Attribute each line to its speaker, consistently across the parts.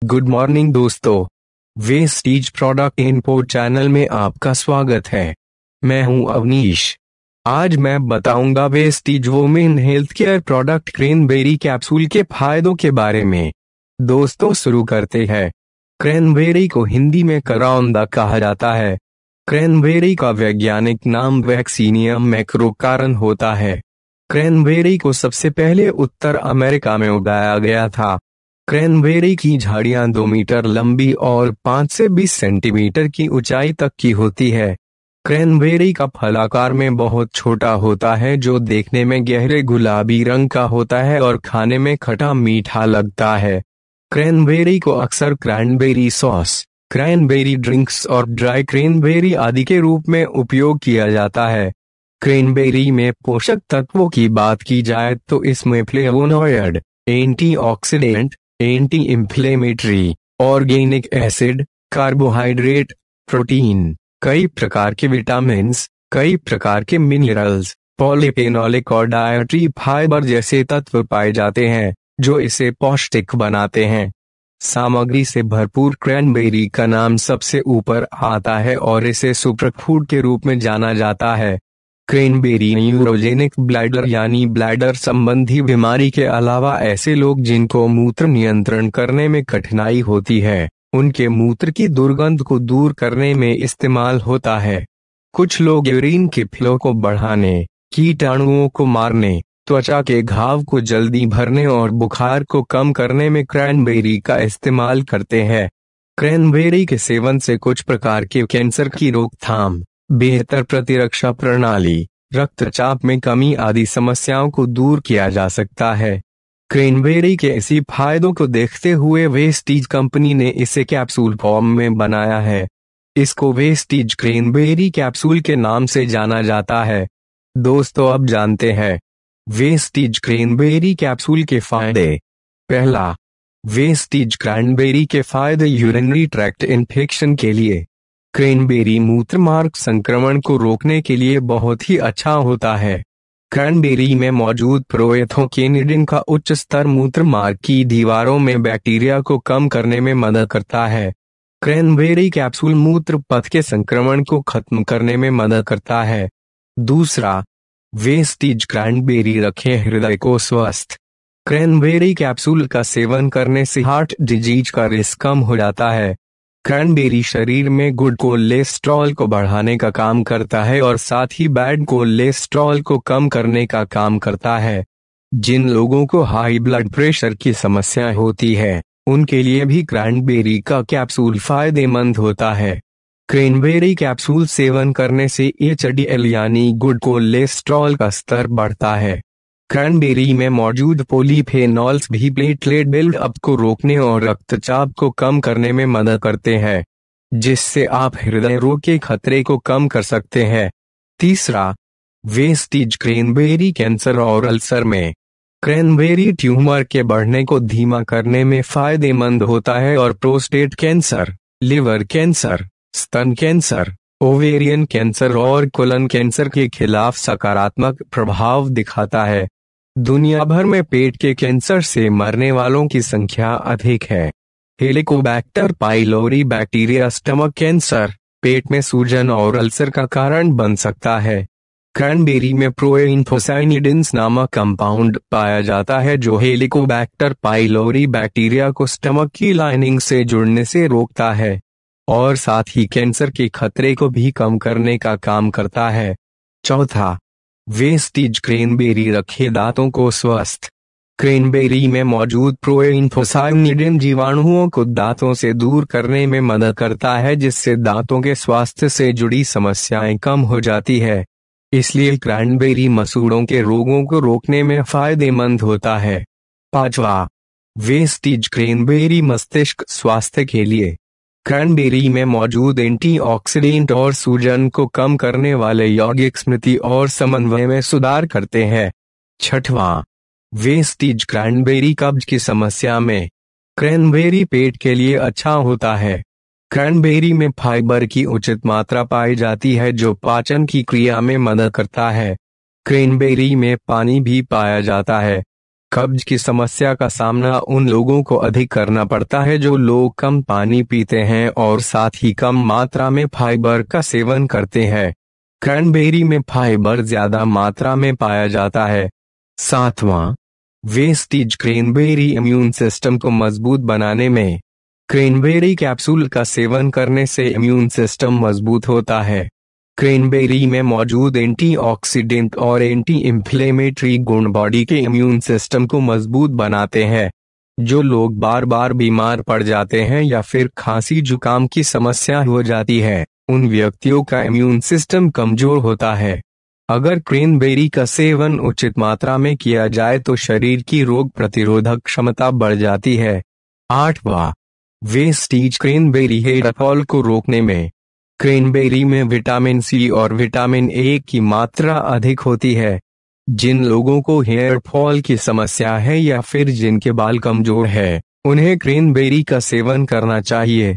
Speaker 1: Good morning दोस्तों। Vestige product info channel में आपका स्वागत है। मैं हूं अवनीश। आज मैं बताऊंगा Vestige women health care product cranberry capsule के फायदों के बारे में। दोस्तों शुरू करते हैं। क्रैनबेरी को हिंदी में करौंदा कहा जाता है। क्रैनबेरी का वैज्ञानिक नाम वैक्सीनियम मैक्रोकार्न होता है। क्रैनबेरी को सबसे पहले उत्तर अमेरिका में उगाया गया था। क्रैनबेरी की झाड़ियां 2 मीटर लंबी और 5 से 20 सेंटीमीटर की ऊंचाई तक की होती है। क्रैनबेरी का फल आकार में बहुत छोटा होता है, जो देखने में गहरे गुलाबी रंग का होता है और खाने में खट्टा मीठा लगता है। क्रैनबेरी को अक्सर क्रैनबेरी सॉस, क्रैनबेरी ड्रिंक्स और ड्राई क्रैनबेरी आदि के रूप में उपयोग किया जाता है। क्रैनबेरी में पोषक तत्वों की बात की जाए तो इसमें flavonoid, antioxidant, anti inflammatory, organic acid, carbohydrate, protein, कई प्रकार के विटामिन, कई प्रकार के मिनरल्स, पॉलीफेनोलिक और डायटरी फाइबर जैसे तत्व पाए जाते हैं, जो इसे पौष्टिक बनाते हैं। सामग्री से भरपूर क्रैनबेरी का नाम सबसे ऊपर आता है और इसे सुपरफूड के रूप में जाना जाता है। क्रैनबेरी न्यूरोजेनिक ब्लैडर यानी ब्लैडर संबंधी बीमारी के अलावा ऐसे लोग जिनको मूत्र नियंत्रण करने में कठिनाई होती है, उनके मूत्र की दुर्गंध को दूर करने में इस्तेमाल होता है। कुछ लोग यूरिन के फ्लो को बढ़ाने, कीटाणुओं को मारने, त्वचा के घाव को जल्दी भरने और बुखार को कम करने में क्रैनबेरी का इस्तेमाल करते हैं। क्रैनबेरी के सेवन से कुछ प्रकार के कैंसर की रोकथाम, बेहतर प्रतिरक्षा प्रणाली, रक्तचाप में कमी आदि समस्याओं को दूर किया जा सकता है। क्रैनबेरी के इसी फायदों को देखते हुए वेस्टीज कंपनी ने इसे कैप्सूल फॉर्म में बनाया है। इसको वेस्टीज क्रैनबेरी कैप्सूल के नाम से जाना जाता है। दोस्तों अब जानते हैं वेस्टीज क्रैनबेरी कैप्सूल के फायदे। पहला, वेस्टीज क्रैनबेरी के फायदे यूरिनरी ट्रैक्ट इन्फेक्शन के लिए। क्रैनबेरी मूत्रमार्ग संक्रमण को रोकने के लिए बहुत ही अच्छा होता है। क्रैनबेरी में मौजूद प्रोएथोकेनिडिन का उच्च स्तर मूत्रमार्ग की दीवारों में बैक्टीरिया को कम करने में मदद करता है। क्रैनबेरी कैप्सूल मूत्र पथ के संक्रमण को खत्म करने में मदद करता है। दूसरा, वेस्टीज क्रैनबेरी रखे हृदय को स्वस्थ। क्रैनबेरी कैप्सूल का सेवन करने से हार्ट डिजीज का रिस्क कम हो जाता है। क्रैनबेरी शरीर में गुड कोलेस्ट्रॉल को बढ़ाने का काम करता है और साथ ही बैड कोलेस्ट्रॉल को कम करने का काम करता है। जिन लोगों को हाई ब्लड प्रेशर की समस्या होती है, उनके लिए भी क्रैनबेरी का कैप्सूल फायदेमंद होता है। क्रैनबेरी कैप्सूल सेवन करने से एचडीएल यानी गुड कोलेस्ट्रॉल का स्तर बढ़ता है। क्रैनबेरी में मौजूद पॉलीफेनॉल्स भी प्लेटलेट बिल्डअप को रोकने और रक्तचाप को कम करने में मदद करते हैं, जिससे आप हृदय रोग के खतरे को कम कर सकते हैं। तीसरा, वेस्टीज क्रैनबेरी कैंसर और अल्सर में। क्रैनबेरी ट्यूमर के बढ़ने को धीमा करने में फायदेमंद होता है और प्रोस्टेट कैंसर, लिवर कैंसर, स्तन कैंसर, ओवेरियन कैंसर और कोलन कैंसर के खिलाफ सकारात्मक प्रभाव दिखाता है। दुनिया भर में पेट के कैंसर से मरने वालों की संख्या अधिक है। Helicobacter pylori bacteria stomach cancer, पेट में सूजन और अल्सर का कारण बन सकता है। क्रैनबेरी में प्रोएन्थोसाइनिडिन्स नामक कंपाउंड पाया जाता है, जो हेलिकोबैक्टर पाइलोरी बैक्टीरिया को स्टमक की लाइनिंग से जुड़ने से रोकता है और साथ ही कैंसर के खतरे को भी कम करने का काम करता है। चौथा, वेस्टीज क्रैनबेरी रखे दांतों को स्वस्थ। क्रैनबेरी में मौजूद प्रोएन्थोसाइनिडिन जीवाणुओं को दांतों से दूर करने में मदद करता है, जिससे दांतों के स्वास्थ्य से जुड़ी समस्याएं कम हो जाती है। इसलिए क्रैनबेरी मसूड़ों के रोगों को रोकने में फायदेमंद होता है। पांचवा, वेस्टीज क्रैनबेरी मस्तिष्क स्वास्थ्य के लिए। क्रैनबेरी में मौजूद एंटीऑक्सीडेंट और सूजन को कम करने वाले यौगिक स्मृति और समन्वय में सुधार करते हैं। छठवां, वेस्टीज क्रैनबेरी कब्ज की समस्या में। क्रैनबेरी पेट के लिए अच्छा होता है। क्रैनबेरी में फाइबर की उचित मात्रा पाई जाती है, जो पाचन की क्रिया में मदद करता है। क्रैनबेरी में पानी भी पाया जाता है। कब्ज की समस्या का सामना उन लोगों को अधिक करना पड़ता है जो लोग कम पानी पीते हैं और साथ ही कम मात्रा में फाइबर का सेवन करते हैं। क्रैनबेरी में फाइबर ज्यादा मात्रा में पाया जाता है। 7वां, वेस्टीज क्रैनबेरी इम्यून सिस्टम को मजबूत बनाने में। क्रैनबेरी कैप्सूल का सेवन करने से इम्यून सिस्टम मजबूत होता है। क्रैनबेरी में मौजूद एंटीऑक्सीडेंट और एंटी इंफ्लेमेटरी गुण बॉडी के इम्यून सिस्टम को मजबूत बनाते हैं। जो लोग बार बार बीमार पड़ जाते हैं या फिर खांसी जुकाम की समस्या हो जाती है, उन व्यक्तियों का इम्यून सिस्टम कमजोर होता है। अगर क्रैनबेरी का सेवन उचित मात्रा में किया जाए तो शरीर की रोग प्रतिरोधक क्षमता बढ़ जाती है। 8वां, वेस्टीज क्रैनबेरी हेयर फॉल को रोकने में। क्रैनबेरी में विटामिन सी और विटामिन ए की मात्रा अधिक होती है। जिन लोगों को हेयर फॉल की समस्या है या फिर जिनके बाल कमजोर है, उन्हें क्रैनबेरी का सेवन करना चाहिए।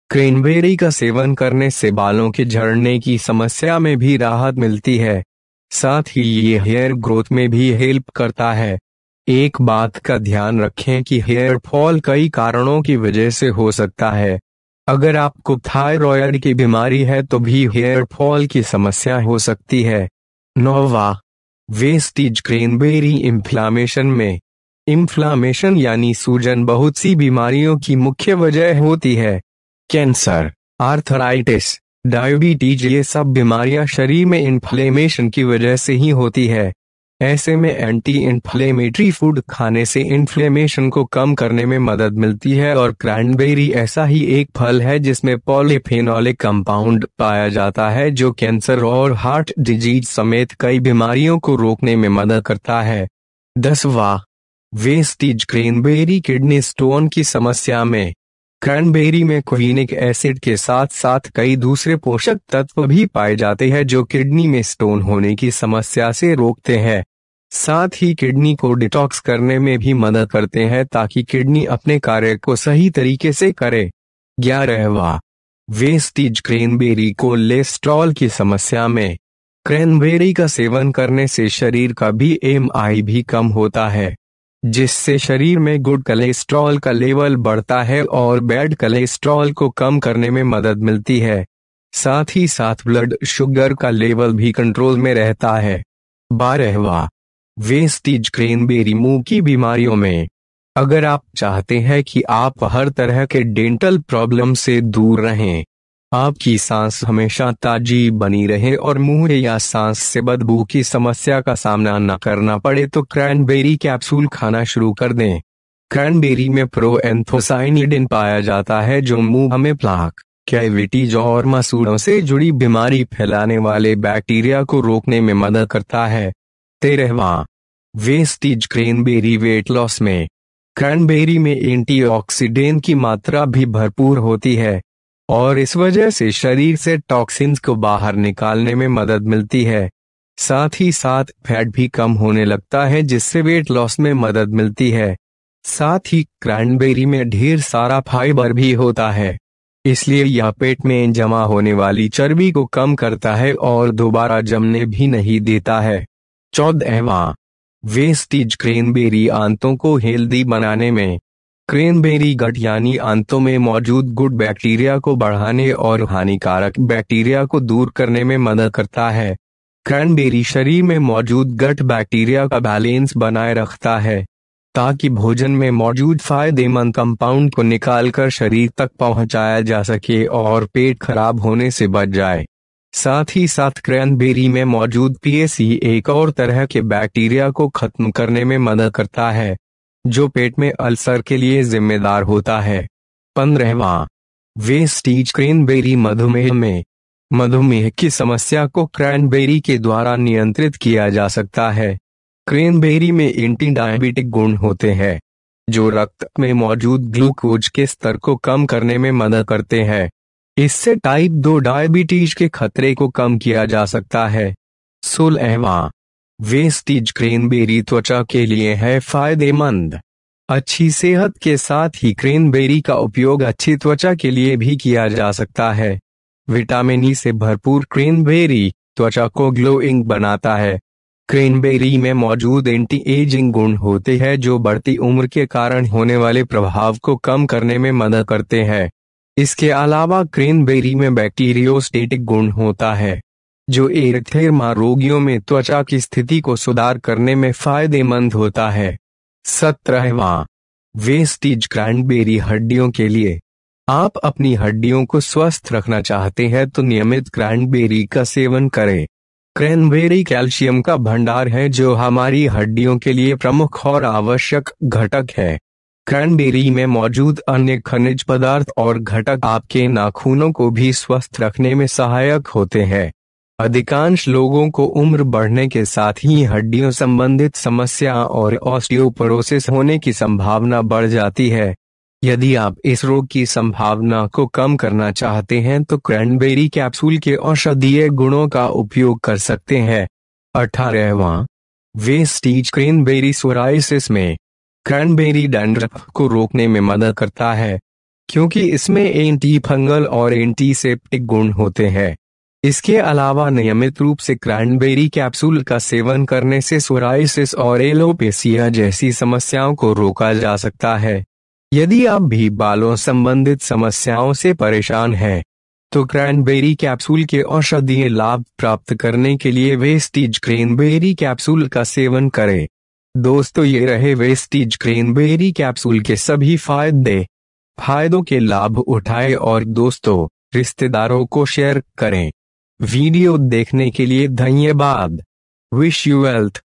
Speaker 1: क्रैनबेरी का सेवन करने से बालों के झड़ने की समस्या में भी राहत मिलती है। साथ ही ये हेयर ग्रोथ में भी हेल्प करता है। एक बात का ध्यान रखें कि हेयर फॉल कई कारणों की वजह से हो सकता है। अगर आपको थायराइड की बीमारी है तो भी हेयर फॉल की समस्या हो सकती है। 9वां, वेस्टीज क्रैनबेरी इन्फ्लामेशन में। इन्फ्लामेशन यानी सूजन बहुत सी बीमारियों की मुख्य वजह होती है। कैंसर, आर्थराइटिस, डायबिटीज, ये सब बीमारियां शरीर में इन्फ्लेमेशन की वजह से ही होती है। ऐसे में एंटी इन्फ्लेमेटरी फूड खाने से इन्फ्लेमेशन को कम करने में मदद मिलती है और क्रैनबेरी ऐसा ही एक फल है जिसमें पॉलीफेनोलिक कंपाउंड पाया जाता है जो कैंसर और हार्ट डिजीज समेत कई बीमारियों को रोकने में मदद करता है। 10वां, वेस्टीज क्रैनबेरी किडनी स्टोन की समस्या में। क्रैनबेरी में क्विनिक एसिड के साथ साथ कई दूसरे पोषक तत्व भी पाए जाते हैं जो किडनी में स्टोन होने की समस्या से रोकते हैं। साथ ही किडनी को डिटॉक्स करने में भी मदद करते हैं ताकि किडनी अपने कार्य को सही तरीके से करे। 11वां, वेस्टीज क्रैनबेरी कोलेस्ट्रॉल की समस्या में। क्रैनबेरी का सेवन करने से शरीर का BMI भी कम होता है, जिससे शरीर में गुड कोलेस्ट्रॉल का लेवल बढ़ता है और बैड कोलेस्ट्रॉल को कम करने में मदद मिलती है। साथ ही साथ ब्लड शुगर का लेवल भी कंट्रोल में रहता है। 12वां, वेस्टीज क्रैनबेरी मुंह की बीमारियों में। अगर आप चाहते हैं कि आप हर तरह के डेंटल प्रॉब्लम से दूर रहें, आपकी सांस हमेशा ताजी बनी रहे और मुंह या सांस से बदबू की समस्या का सामना न करना पड़े तो क्रैनबेरी कैप्सूल खाना शुरू कर दें। क्रैनबेरी में प्रोएंथोसाइनिडिन पाया जाता है जो मुंह में प्लाक, कैविटीज और मसूड़ों से जुड़ी बीमारी फैलाने वाले बैक्टीरिया को रोकने में मदद करता है। 13वां, वेस्टीज क्रैनबेरी वेट लॉस में। क्रैनबेरी में एंटीऑक्सीडेंट की मात्रा भी भरपूर होती है और इस वजह से शरीर से टॉक्सिन्स को बाहर निकालने में मदद मिलती है। साथ ही साथ फैट भी कम होने लगता है जिससे वेट लॉस में मदद मिलती है। साथ ही क्रैनबेरी में ढेर सारा फाइबर भी होता है, इसलिए यह पेट में जमा होने वाली चर्बी को कम करता है और दोबारा जमने भी नहीं देता है। 14वां, वेस्टीज क्रैनबेरी आंतों को हेल्दी बनाने में। क्रैनबेरी गट यानी आंतों में मौजूद गुड बैक्टीरिया को बढ़ाने और हानिकारक बैक्टीरिया को दूर करने में मदद करता है। क्रैनबेरी शरीर में मौजूद गट बैक्टीरिया का बैलेंस बनाए रखता है ताकि भोजन में मौजूद फायदेमंद कंपाउंड को निकालकर शरीर तक पहुंचाया जा सके और पेट खराब होने से बच जाए। साथ ही साथ क्रैनबेरी में मौजूद PAC एक और तरह के बैक्टीरिया को खत्म करने में मदद करता है जो पेट में अल्सर के लिए जिम्मेदार होता है। 15वां, वेस्टीज क्रैनबेरी मधुमेह में। मधुमेह की समस्या को क्रैनबेरी के द्वारा नियंत्रित किया जा सकता है। क्रैनबेरी में एंटी डायबिटिक गुण होते हैं जो रक्त में मौजूद ग्लूकोज के स्तर को कम करने में मदद करते हैं। इससे टाइप 2 डायबिटीज के खतरे को कम किया जा सकता है। 16वां, वेस्टीज क्रैनबेरी त्वचा के लिए है फायदेमंद। अच्छी सेहत के साथ ही क्रैनबेरी का उपयोग अच्छी त्वचा के लिए भी किया जा सकता है। विटामिन ई से भरपूर क्रैनबेरी त्वचा को ग्लोइंग बनाता है। क्रैनबेरी में मौजूद एंटी एजिंग गुण होते हैं जो बढ़ती उम्र के कारण होने वाले प्रभाव को कम करने में मदद करते हैं। इसके अलावा क्रैनबेरी में बैक्टीरियोस्टेटिक गुण होता है जो एरिथ्रेमा रोगियों में त्वचा की स्थिति को सुधार करने में फायदेमंद होता है। 17वां वेस्टीज क्रैनबेरी हड्डियों के लिए। आप अपनी हड्डियों को स्वस्थ रखना चाहते हैं तो नियमित क्रैनबेरी का सेवन करें। क्रैनबेरी कैल्शियम का भंडार है जो हमारी हड्डियों के लिए प्रमुख और आवश्यक घटक है। क्रैनबेरी में मौजूद अन्य खनिज पदार्थ और घटक आपके नाखूनों को भी स्वस्थ रखने में सहायक होते हैं। अधिकांश लोगों को उम्र बढ़ने के साथ ही हड्डियों संबंधित समस्या और ऑस्टियोपोरोसिस होने की संभावना बढ़ जाती है। यदि आप इस रोग की संभावना को कम करना चाहते हैं तो क्रैनबेरी कैप्सूल के औषधीय गुणों का उपयोग कर सकते हैं। 18वां वेस्टीज क्रैनबेरी सोराइसिस में। क्रैनबेरी डैंड्रफ को रोकने में मदद करता है क्योंकि इसमें एंटी फंगल और एंटीसेप्टिक गुण होते हैं। इसके अलावा नियमित रूप से क्रैनबेरी कैप्सूल का सेवन करने से सोराइसिस और एलोपेसिया जैसी समस्याओं को रोका जा सकता है। यदि आप भी बालों संबंधित समस्याओं से परेशान हैं तो क्रैनबेरी कैप्सूल के औषधीय लाभ प्राप्त करने के लिए वेस्टीज क्रैनबेरी कैप्सूल का सेवन करें। दोस्तों, ये रहे वेस्टीज क्रैनबेरी कैप्सूल के सभी फायदों के लाभ उठाएं और दोस्तों, रिश्तेदारों को शेयर करें। वीडियो देखने के लिए धन्यवाद। Wish you wealth.